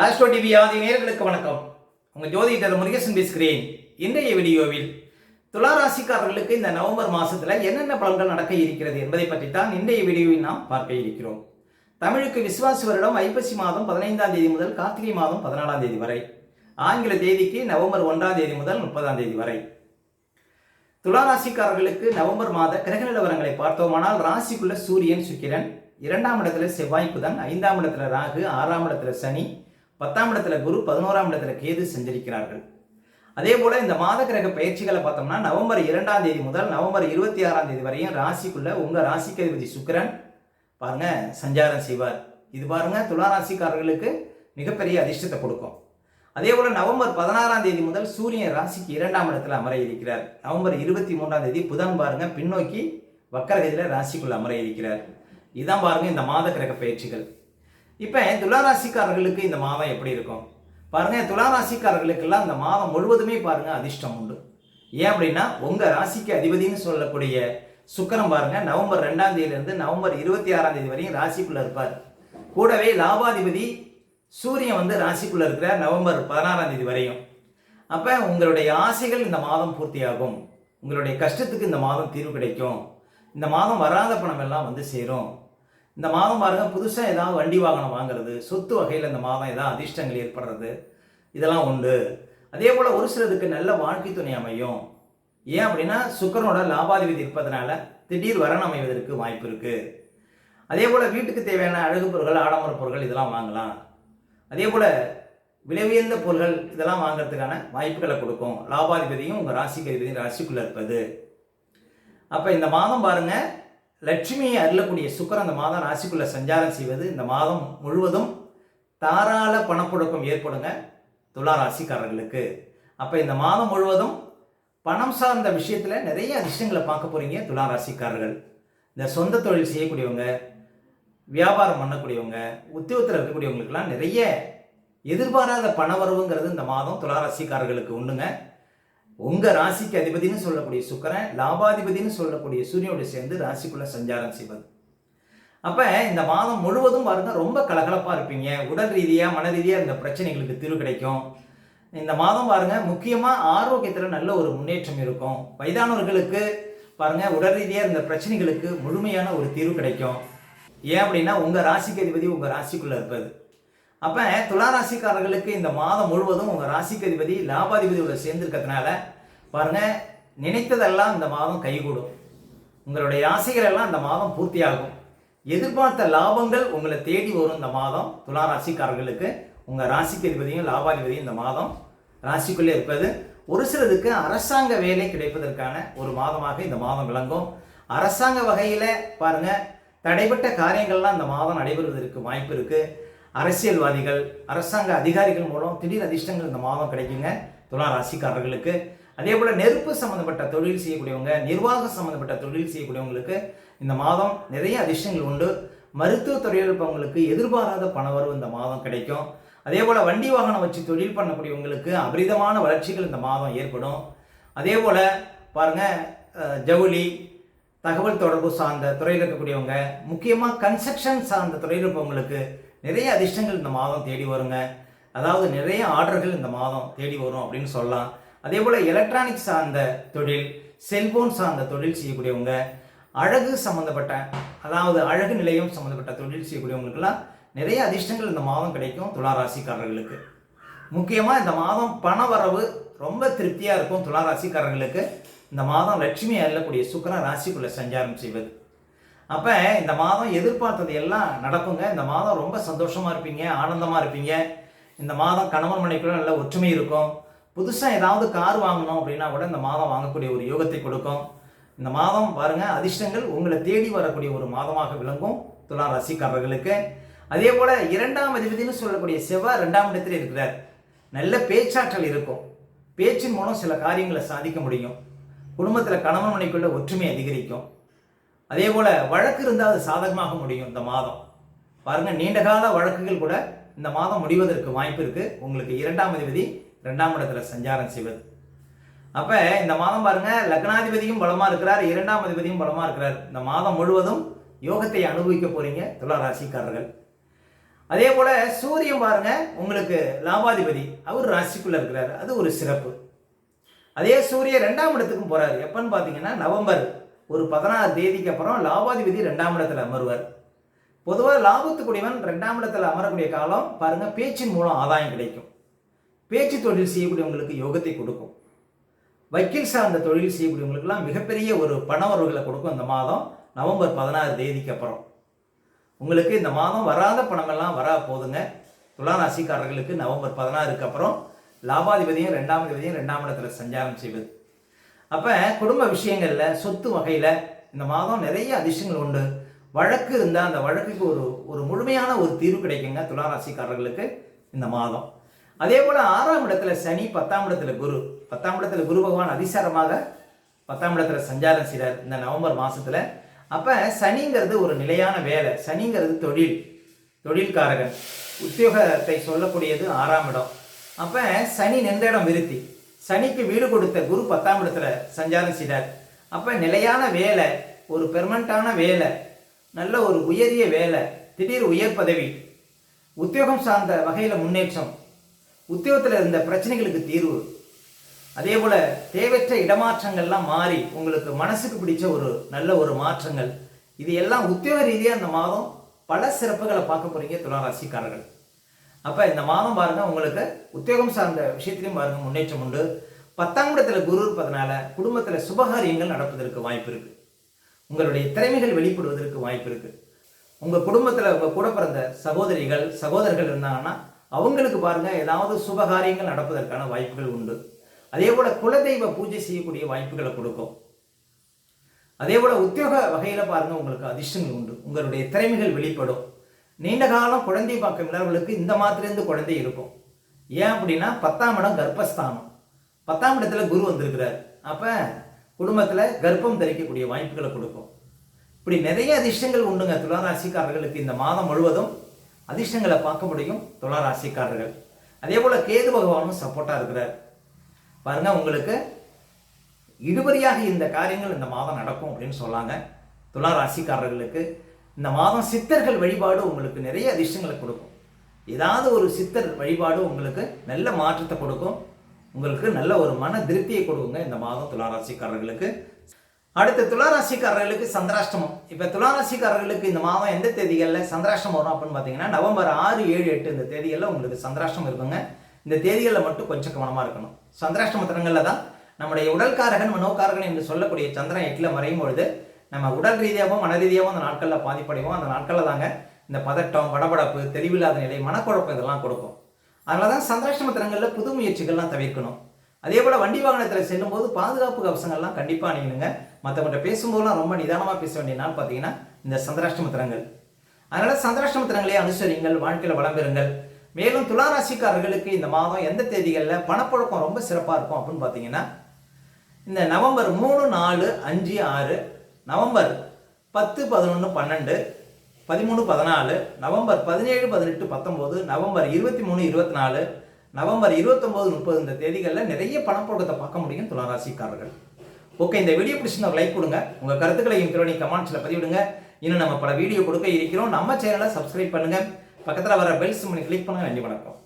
Astro TV ஆதி நேயர்களுக்கு வணக்கம். உங்கள் ஜோதிடர் முருகேசன் பேசுகிறேன். இன்றைய வீடியோவில் துலா ராசிக்காரர்களுக்கு இந்த நவம்பர் மாதத்தில் என்னென்ன பலன்கள் நடக்க இருக்கிறது என்பதை பற்றி தான் இன்றைய வீடியோவில் நாம் பார்க்க இருக்கிறோம். தமிழுக்கு விசுவாசி வருடம் ஐப்பசி மாதம் 15ஆம் தேதி முதல் கார்த்திகை மாதம் 14ஆம் தேதி வரை, ஆங்கில தேதிக்கு நவம்பர் 1ஆம் தேதி முதல் 30ஆம் தேதி வரை. துலா ராசிக்காரர்களுக்கு நவம்பர் மாத கிரக நிலவரங்களை பார்த்தோமானால், ராசிக்குள்ள சூரியன் சுக்கிரன், 2ஆம் இடத்துல செவ்வாய் புதன், 5ஆம் இடத்துல ராகு, 6ஆம் இடத்துல சனி, 10ஆம் இடத்துல குரு, 11ஆம் இடத்துல கேது சஞ்சரிக்கிறார்கள். அதே போல இந்த மாத கிரக பயிற்சிகளை பார்த்தோம்னா, நவம்பர் 2ஆம் தேதி முதல் நவம்பர் 26ஆம் தேதி வரையும் ராசிக்குள்ள உங்க ராசிக்கு அதிபதி சுக்கிரன் பாருங்க சஞ்சாரம் செய்வார். இது பாருங்க துலா ராசிக்காரர்களுக்கு மிகப்பெரிய அதிர்ஷ்டத்தை கொடுக்கும். அதே போல நவம்பர் 16ஆம் தேதி முதல் சூரியன் ராசிக்கு 2ஆம் இடத்துல அமர இருக்கிறார். நவம்பர் 23ஆம் தேதி புதன் பாருங்க பின்னோக்கி வக்கரகதியில ராசிக்குள்ள அமர இருக்கிறார். இதான் பாருங்க இந்த மாத கிரக பயிற்சிகள். இப்போ துலா ராசிக்காரர்களுக்கு இந்த மாதம் எப்படி இருக்கும் பாருங்க. துலா ராசிக்காரர்களுக்கெல்லாம் இந்த மாதம் முழுவதுமே பாருங்க அதிர்ஷ்டம் உண்டு. ஏன் அப்படின்னா உங்க ராசிக்கு அதிபதினு சொல்லக்கூடிய சுக்கிரன் பாருங்க நவம்பர் 2ஆம் தேதியிலிருந்து நவம்பர் 26ஆம் தேதி வரையும் ராசிக்குள்ள இருப்பார். கூடவே லாபாதிபதி சூரியன் வந்து ராசிக்குள்ள இருக்கிறார் நவம்பர் 16ஆம் தேதி வரையும். அப்ப உங்களுடைய ஆசைகள் இந்த மாதம் பூர்த்தியாகும். உங்களுடைய கஷ்டத்துக்கு இந்த மாதம் தீர்வு கிடைக்கும். இந்த மாதம் வராத பணம் எல்லாம் வந்து சேரும். இந்த மாதம் பாருங்க புதுசாக ஏதாவது வண்டி வாகனம் வாங்குறது, சொத்து வகையில் இந்த மாதம் ஏதாவது அதிர்ஷ்டங்கள் ஏற்படுறது, இதெல்லாம் உண்டு. அதே போல் ஒரு சிலருக்கு நல்ல வாழ்க்கை துணை அமையும். ஏன் அப்படின்னா சுக்கிரனோட லாபாதிபதி இருப்பதனால திடீர் வரன் அமைவதற்கு வாய்ப்பு இருக்கு. அதே போல் வீட்டுக்கு தேவையான அழகு பொருட்கள், ஆடம்பர பொருட்கள் இதெல்லாம் வாங்கலாம். அதே போல் விலை உயர்ந்த பொருட்கள் இதெல்லாம் வாங்குறதுக்கான வாய்ப்புகளை கொடுக்கும். லாபாதிபதியும் உங்கள் ராசிக்கு அதிபதியும் ராசிக்குள்ளே இருப்பது. அப்போ இந்த மாதம் பாருங்க லட்சுமியை அருளக்கூடிய சுக்கிரன் அந்த மாதம் ராசிக்குள்ள சஞ்சாரம் செய்வது இந்த மாதம் முழுவதும் தாராள பணப்புழக்கம் ஏற்படுங்க துலா ராசிக்காரர்களுக்கு. அப்போ இந்த மாதம் முழுவதும் பணம் சார்ந்த விஷயத்தில் நிறைய அதிர்ஷ்டங்களை பார்க்க போறீங்க துலா ராசிக்காரர்கள். இந்த சொந்த தொழில் செய்யக்கூடியவங்க, வியாபாரம் பண்ணக்கூடியவங்க, உத்தியோகத்தில் இருக்கக்கூடியவங்களுக்கெல்லாம் நிறைய எதிர்பாராத பணவரவுங்கிறது இந்த மாதம் துலா ராசிக்காரர்களுக்கு உண்டுங்க. உங்க ராசிக்கு அதிபதினு சொல்லக்கூடிய சுக்கிரன் லாபாதிபதினு சொல்லக்கூடிய சூரியனோடு சேர்ந்து ராசிக்குள்ள சஞ்சாரம் செய்வது. அப்ப இந்த மாதம் முழுவதும் பாருங்க ரொம்ப கலகலப்பா இருப்பீங்க. உடல் ரீதியா மன ரீதியா இந்த பிரச்சனைகளுக்கு தீர்வு கிடைக்கும். இந்த மாதம் பாருங்க முக்கியமா ஆரோக்கியத்துல நல்ல ஒரு முன்னேற்றம் இருக்கும். வயதானவர்களுக்கு பாருங்க உடல் ரீதியா இந்த பிரச்சனைகளுக்கு முழுமையான ஒரு தீர்வு கிடைக்கும். ஏன் அப்படின்னா உங்க ராசிக்கு அதிபதி உங்க ராசிக்குள்ள இருப்பது. அப்ப துலா ராசிக்காரர்களுக்கு இந்த மாதம் முழுவதும் உங்க ராசிக்கு அதிபதி லாபாதிபதியோட சேர்ந்து இருக்கிறதுனால பாருங்க நினைத்ததெல்லாம் இந்த மாதம் கைகூடும். உங்களுடைய ஆசைகள் எல்லாம் இந்த மாதம் பூர்த்தியாகும். எதிர்பார்த்த லாபங்கள் உங்களை தேடி வரும். இந்த மாதம் துலா ராசிக்காரர்களுக்கு உங்க ராசிக்கு அதிபதியும் லாபாதிபதியும் இந்த மாதம் ராசிக்குள்ளே இருப்பது. ஒரு சிலருக்கு அரசாங்க வேலை கிடைப்பதற்கான ஒரு மாதமாக இந்த மாதம் விளங்கும். அரசாங்க வகையில பாருங்க தடைப்பட்ட காரியங்கள்லாம் இந்த மாதம் நடைபெறுவதற்கு வாய்ப்பு இருக்கு. அரசியல்வாதிகள், அரசாங்க அதிகாரிகள் மூலம் திடீர் அதிர்ஷ்டங்கள் இந்த மாதம் கிடைக்குங்க துலா ராசிக்காரர்களுக்கு. அதே போல நெருப்பு சம்பந்தப்பட்ட தொழில் செய்யக்கூடியவங்க, நிர்வாகம் சம்பந்தப்பட்ட தொழில் செய்யக்கூடியவங்களுக்கு இந்த மாதம் நிறைய அதிர்ஷ்டங்கள் உண்டு. மருத்துவ துறையில் இருப்பவங்களுக்கு எதிர்பாராத பணவரவு இந்த மாதம் கிடைக்கும். அதே போல வண்டி வாகனம் வச்சு தொழில் பண்ணக்கூடியவங்களுக்கு அபரிதமான வளர்ச்சிகள் இந்த மாதம் ஏற்படும். அதே போல பாருங்க ஜவுளி, தகவல் தொடர்பு சார்ந்த துறையில் இருக்கக்கூடியவங்க, முக்கியமாக கன்ஸ்ட்ரக்ஷன் சார்ந்த துறையில் இருப்பவங்களுக்கு நிறைய அதிர்ஷ்டங்கள் இந்த மாதம் தேடி வருங்க. அதாவது நிறைய ஆர்டர்கள் இந்த மாதம் தேடி வரும் அப்படின்னு சொல்லலாம். அதே போல எலக்ட்ரானிக் சார்ந்த தொழில், செல்போன் சார்ந்த தொழில் செய்யக்கூடியவங்க, அழகு சம்பந்தப்பட்ட அதாவது அழகு நிலையம் சம்பந்தப்பட்ட தொழில் செய்யக்கூடியவங்களுக்கெல்லாம் நிறைய அதிர்ஷ்டங்கள் இந்த மாதம் கிடைக்கும் துலா ராசிக்காரர்களுக்கு. முக்கியமாக இந்த மாதம் பண வரவு ரொம்ப திருப்தியாக இருக்கும் துலா ராசிக்காரர்களுக்கு. இந்த மாதம் லட்சுமி அருளக்கூடிய சுக்கிரன் ராசிக்குள்ள சஞ்சாரம் செய்வது. அப்போ இந்த மாதம் எதிர்பார்த்தது எல்லாம் நடக்குங்க. இந்த மாதம் ரொம்ப சந்தோஷமா இருப்பீங்க, ஆனந்தமா இருப்பீங்க. இந்த மாதம் கணவன் மனைவிக்குள்ள நல்ல ஒற்றுமை இருக்கும். புதுசாக ஏதாவது கார் வாங்கணும் அப்படின்னா கூட இந்த மாதம் வாங்கக்கூடிய ஒரு யோகத்தை கொடுக்கும். இந்த மாதம் பாருங்க அதிர்ஷ்டங்கள் உங்களை தேடி வரக்கூடிய ஒரு மாதமாக விளங்கும் துலா ராசிக்காரர்களுக்கு. அதே போல 2ஆம் அதிபதினு சொல்லக்கூடிய செவ்வாய் 2ஆம் இடத்துல இருக்கிறார். நல்ல பேச்சாற்றல் இருக்கும். பேச்சின் மூலம் சில காரியங்களை சாதிக்க முடியும். குடும்பத்தில் கணவன் மனைவிக்குள்ள ஒற்றுமை அதிகரிக்கும். அதே போல வழக்கு இருந்தால் அது சாதகமாக முடியும். இந்த மாதம் பாருங்க நீண்டகால வழக்குகள் கூட இந்த மாதம் முடிவதற்கு வாய்ப்பு இருக்கு. உங்களுக்கு 2ஆம் அதிபதி 2ஆம் இடத்துல சஞ்சாரம் செய்வது. அப்ப இந்த மாதம் பாருங்க லக்னாதிபதியும் பலமா இருக்கிறார், 2ஆம் அதிபதியும் பலமா இருக்கிறார். இந்த மாதம் முழுவதும் யோகத்தை அனுபவிக்க போறீங்க துலா ராசிக்காரர்கள். அதே போல சூரியன் பாருங்க உங்களுக்கு லாபாதிபதி, அவர் ராசிக்குள்ள இருக்கிறார், அது ஒரு சிறப்பு. அதே சூரியன் 2ஆம் இடத்துக்கும் போறாரு. எப்பன்னு பார்த்தீங்கன்னா நவம்பர் ஒரு 16 தேதிக்கு அப்புறம் லாபாதிபதி 2ஆம் இடத்துல அமர்வார். பொதுவாக லாபத்துக்குரியவன் 2ஆம் இடத்துல அமரக்கூடிய காலம் பாருங்க, பேச்சின் மூலம் ஆதாயம் கிடைக்கும். பேச்சு தொழில் செய்யக்கூடியவங்களுக்கு யோகத்தை கொடுக்கும். வக்கீல் சார்ந்த தொழில் செய்யக்கூடியவங்களுக்குலாம் மிகப்பெரிய ஒரு பணவரவுகளை கொடுக்கும் இந்த மாதம் நவம்பர் 16 தேதிக்கு அப்புறம். உங்களுக்கு இந்த மாதம் வராத பணமெல்லாம் வரா போதுங்க. துலா ராசிக்காரர்களுக்கு நவம்பர் 16க்கு அப்புறம் லாபாதிபதியும் 2ஆம் அதிபதியும் 2ஆம் இடத்துல சஞ்சாரம் செய்வது. அப்போ குடும்ப விஷயங்களில் சொத்து வகையில் இந்த மாதம் நிறைய அதிர்ஷ்டங்கள் உண்டு. வழக்கு இருந்தால் அந்த வழக்குக்கு ஒரு முழுமையான ஒரு தீர்வு கிடைக்குங்க துலா ராசிக்காரர்களுக்கு இந்த மாதம். அதே போல் 6ஆம் இடத்துல சனி, 10ஆம் இடத்துல குரு. 10ஆம் இடத்துல குரு பகவான் அதிசாரமாக 10ஆம் இடத்துல சஞ்சாரம் செய்கிறார் இந்த நவம்பர் மாதத்தில். அப்போ சனிங்கிறது ஒரு நிலையான வேலை, சனிங்கிறது தொழில்காரகன், உத்தியோகத்தை சொல்லக்கூடியது 6ஆம் இடம். அப்போ சனி நின்ற இடம் விருத்தி, சனிக்கு வீடு கொடுத்த குரு 10ஆம் இடத்துல சஞ்சாரம் செய்கிறார். அப்போ நிலையான வேலை, ஒரு பெர்மனண்டான வேலை, நல்ல ஒரு உயரிய வேலை, திடீர் உயர் பதவி, உத்தியோகம் சார்ந்த வகையில் முன்னேற்றம், உத்தியோகத்தில் இருந்த பிரச்சனைகளுக்கு தீர்வு, அதே போல் தேவையற்ற இடமாற்றங்கள்லாம் மாறி உங்களுக்கு மனசுக்கு பிடிச்ச ஒரு நல்ல ஒரு மாற்றங்கள், இது எல்லாம் உத்தியோக ரீதியாக இந்த மாதம் பல சிறப்புகளை பார்க்க போகிறீங்க துலா ராசிக்காரர்கள். அப்போ இந்த மாதம் பாருங்கள், உங்களுக்கு உத்தியோகம் சார்ந்த விஷயத்திலையும் பாருங்கள் முன்னேற்றம் உண்டு. 10ஆம் இடத்துல குரு இருப்பதனால குடும்பத்தில் சுபகாரியங்கள் நடப்பதற்கு வாய்ப்பு இருக்குது. உங்களுடைய திறமைகள் வெளிப்படுவதற்கு வாய்ப்பு இருக்குது. உங்கள் குடும்பத்தில் உங்கள் கூட பிறந்த சகோதரர்கள் இருந்தாங்கன்னா அவங்களுக்கு பாருங்கள் ஏதாவது சுபகாரியங்கள் நடப்பதற்கான வாய்ப்புகள் உண்டு. அதே போல் குலதெய்வ பூஜை செய்யக்கூடிய வாய்ப்புகளை கொடுக்கும். அதே போல் உத்தியோக வகையில் பாருங்கள் உங்களுக்கு அதிர்ஷ்டங்கள் உண்டு. உங்களுடைய திறமைகள் வெளிப்படும். நீண்ட காலம் குழந்தை பார்க்க இல்லாதவர்களுக்கு இந்த மாதத்துலேருந்து குழந்தை இருக்கும். ஏன் அப்படின்னா 10ஆம் இடம் கர்ப்பஸ்தானம், 10ஆம் இடத்துல குரு வந்திருக்கிறார். அப்போ குடும்பத்தில் கர்ப்பம் தரிக்கக்கூடிய வாய்ப்புகளை கொடுக்கும். இப்படி நிறைய அதிர்ஷ்டங்கள் உண்டுங்க துலா ராசிக்காரர்களுக்கு. இந்த மாதம் முழுவதும் அதிர்ஷ்டங்களை பார்க்க முடியும் துலா ராசிக்காரர்கள். அதே போல் கேது பகவானும் சப்போர்ட்டாக இருக்கிறார். பாருங்க, உங்களுக்கு இடுபறியாக இந்த காரியங்கள் இந்த மாதம் நடக்கும் அப்படின்னு சொல்லாங்க துலா ராசிக்காரர்களுக்கு. இந்த மாதம் சித்தர்கள் வழிபாடு உங்களுக்கு நிறைய அதிர்ஷ்டங்களை கொடுக்கும். ஏதாவது ஒரு சித்தர் வழிபாடு உங்களுக்கு நல்ல மாற்றத்தை கொடுக்கும். உங்களுக்கு நல்ல ஒரு மன திருப்தியை கொடுக்குங்க இந்த மாதம் துலா ராசிக்காரர்களுக்கு. அடுத்து துலா ராசிக்காரர்களுக்கு சந்திராஷ்டமம். இப்போ துலா ராசிக்காரர்களுக்கு இந்த மாதம் எந்த தேதிகளில் சந்திராஷ்டமம் வரும் அப்படின்னு பார்த்தீங்கன்னா நவம்பர் 6, 7, 8 இந்த தேதிகளில் உங்களுக்கு சந்திராஷ்டமம் இருக்குங்க. இந்த தேதிகளில் மட்டும் கொஞ்சம் கவனமாக இருக்கணும். சந்திராஷ்டம தினங்களில் தான் நம்முடைய உடல்காரகன் மனோகாரகன் என்று சொல்லக்கூடிய சந்திரன் 8ல் மறையும் பொழுது நம்ம உடல் ரீதியாகவும் மன ரீதியாகவும் அந்த நாட்களில் பாதிப்படைவோம். அந்த நாட்களில் தாங்க இந்த பதட்டம், படபடப்பு, தெளிவில்லாத நிலை, மனக்குழப்பம் இதெல்லாம் கொடுக்கும். அதனால தான் சந்திராஷ்டம தினங்களில் புது முயற்சிகள்லாம் தவிர்க்கணும். அதே போல் வண்டி வாகனத்தில் செல்லும்போது பாதுகாப்பு கவசங்கள்லாம் கண்டிப்பாக அணியணுங்க. மற்றவங்கள்ட்ட பேசும்போதெல்லாம் ரொம்ப நிதானமாக பேச வேண்டிய நாள் பார்த்தீங்கன்னா இந்த சந்திராஷ்டம தினங்கள். அதனால் சந்திராஷ்டம தினங்களே அனுசரிங்கள், வாழ்க்கையில் வளம் பெறுங்கள். மேலும் துலா ராசிக்காரர்களுக்கு இந்த மாதம் எந்த தேதிகளில் பணப்புழக்கம் ரொம்ப சிறப்பாக இருக்கும் அப்படின்னு பார்த்தீங்கன்னா இந்த November 3, 4, 5, 6, November 10, 11, 12, 13, 14, November 17, 18, 19, November 23, 24, November 29, 30 இந்த தேதிகளில் நிறைய பணப்புழக்கத்தை பார்க்க முடியும் துலா ராசிக்காரர்கள். ஓகே, இந்த வீடியோ பிடிச்சிருந்தா ஒரு லைக் கொடுங்க. உங்கள் கருத்துக்களையும் திறனை கமெண்ட்ஸில் பதிவிடுங்க. இன்னும் நம்ம பல வீடியோ கொடுக்க இருக்கிறோம். நம்ம சேனலை சப்ஸ்கிரைப் பண்ணுங்கள். பக்கத்தில் வர பெல் சிம்பலை கிளிக் பண்ணுங்க. நன்றி, வணக்கம்.